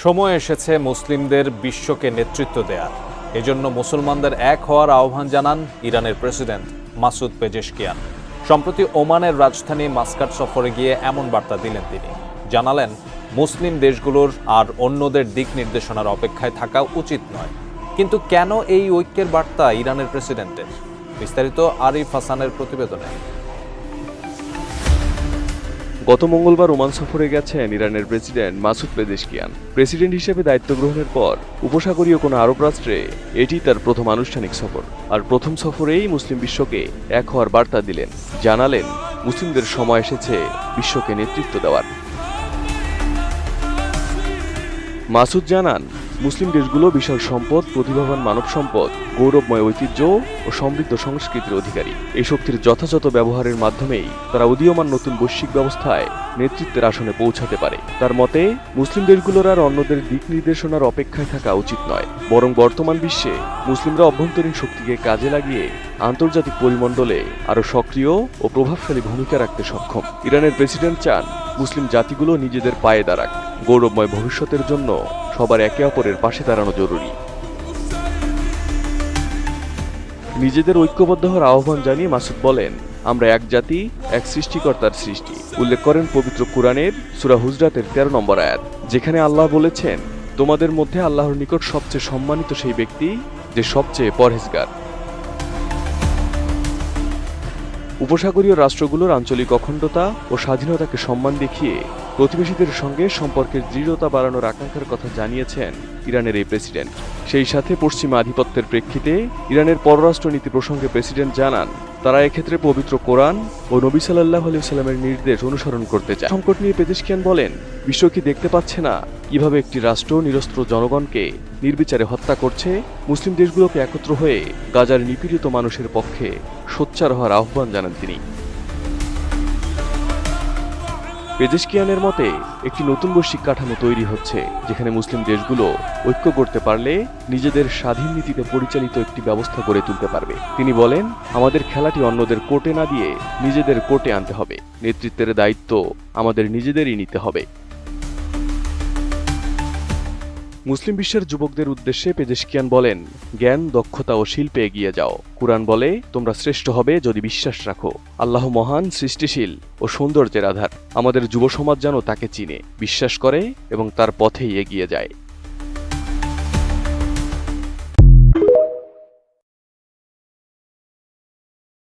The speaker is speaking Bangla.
সময় এসেছে মুসলিমদের বিশ্বকে নেতৃত্ব দেওয়ার। এজন্য মুসলমানদের এক হওয়ার আহ্বান জানান ইরানের প্রেসিডেন্ট মাসুদ পেজেশকিয়ান। সম্প্রতি ওমানের রাজধানী মাস্কাট সফরে গিয়ে এমন বার্তা দিলেন তিনি। জানালেন, মুসলিম দেশগুলোর আর অন্যদের দিক নির্দেশনার অপেক্ষায় থাকা উচিত নয়। কিন্তু কেন এই ঐক্যের বার্তা ইরানের প্রেসিডেন্টের? বিস্তারিত আরিফ হাসানের প্রতিবেদনে। গত মঙ্গলবার ওমান সফরে গেছেন ইরানের প্রেসিডেন্ট মাসুদ পেজেশকিয়ান। প্রেসিডেন্ট হিসেবে দায়িত্ব গ্রহণের পর উপসাগরীয় কোনো আরব রাষ্ট্রে এটি তার প্রথম আনুষ্ঠানিক সফর। আর প্রথম সফরেই মুসলিম বিশ্বকে এক হওয়ার বার্তা দিলেন। জানালেন, মুসলিমদের সময় এসেছে বিশ্বকে নেতৃত্ব দেওয়ার। মাসুদ জানান, মুসলিম দেশগুলো বিশাল সম্পদ, প্রতিভাবান মানব সম্পদ, গৌরবময় ঐতিহ্য ও সমৃদ্ধ সংস্কৃতির অধিকারী। এই শক্তির যথাযথ ব্যবহারের মাধ্যমেই তারা উদীয়মান নতুন বৈশ্বিক ব্যবস্থায় নেতৃত্বের আসনে পৌঁছাতে পারে। তার মতে, মুসলিম দেশগুলোর আর অন্যদের দিক নির্দেশনার অপেক্ষায় থাকা উচিত নয়, বরং বর্তমান বিশ্বে মুসলিমরা অভ্যন্তরীণ শক্তিকে কাজে লাগিয়ে আন্তর্জাতিক পরিমণ্ডলে আরও সক্রিয় ও প্রভাবশালী ভূমিকা রাখতে সক্ষম। ইরানের প্রেসিডেন্ট চান মুসলিম জাতিগুলো নিজেদের পায়ে দাঁড়াক। গৌরবময় ভবিষ্যতের জন্য সবার একে অপরের পাশে দাঁড়ানো জরুরি। নিজেদের ঐক্যবদ্ধ হওয়ার আহ্বান জানিয়ে মাসুদ বলেন, আমরা এক জাতি, এক সৃষ্টিকর্তার সৃষ্টি। উল্লেখ করেন পবিত্র কুরআনের সূরা হুজরাতের 13 নম্বর আয়াত, যেখানে আল্লাহ বলেছেন, তোমাদের মধ্যে আল্লাহর নিকট সবচেয়ে সম্মানিত সেই ব্যক্তি যে সবচেয়ে পরহেজগার। উপসাগরীয় রাষ্ট্রগুলোর আঞ্চলিক অখণ্ডতা ও স্বাধীনতাকে সম্মান দেখিয়ে প্রতিবেশীদের সঙ্গে সম্পর্কের দৃঢ়তা বাড়ানোর আকাঙ্ক্ষার কথা জানিয়েছেন ইরানের এই প্রেসিডেন্ট। সেই সাথে পশ্চিমা আধিপত্যের প্রেক্ষিতে ইরানের পররাষ্ট্রনীতি প্রসঙ্গে প্রেসিডেন্ট জানান, তারা এক্ষেত্রে পবিত্র কোরআন ও নবী সাল্লাল্লাহু আলাইহি ওয়াসাল্লামের নির্দেশ অনুসরণ করতে চায়। সংকট নিয়ে পেজেশকিয়ান বলেন, বিশ্ব কি দেখতে পাচ্ছে না কিভাবে একটি রাষ্ট্র নিরস্ত্র জনগণকে নির্বিচারে হত্যা করছে? মুসলিম দেশগুলোকে একত্র হয়ে গাজার নিপীড়িত মানুষের পক্ষে সোচ্চার হওয়ার আহ্বান জানান তিনি। পেজেশকিয়ানের মতে, একটি নতুন বৈশ্বিক কাঠামো তৈরি হচ্ছে, যেখানে মুসলিম দেশগুলো ঐক্য করতে পারলে নিজেদের স্বাধীন নীতিতে পরিচালিত একটি ব্যবস্থা গড়ে তুলতে পারবে। তিনি বলেন, আমাদের খেলাটি অন্যদের কোর্টে না দিয়ে নিজেদের কোর্টে আনতে হবে। নেতৃত্বের দায়িত্ব আমাদের নিজেদেরই নিতে হবে। মুসলিম বিশ্বের যুবকদের উদ্দেশ্যে পেজেশকিয়ান বলেন, জ্ঞান, দক্ষতা ও শিল্পে এগিয়ে যাও। কুরআন বলে, তোমরা শ্রেষ্ঠ হবে যদি বিশ্বাস রাখো। আল্লাহ মহান, সৃষ্টিশীল ও সৌন্দর্যের আধার। আমাদের যুব সমাজ যেন তাকে চিনে, বিশ্বাস করে এবং তার পথেই এগিয়ে যায়।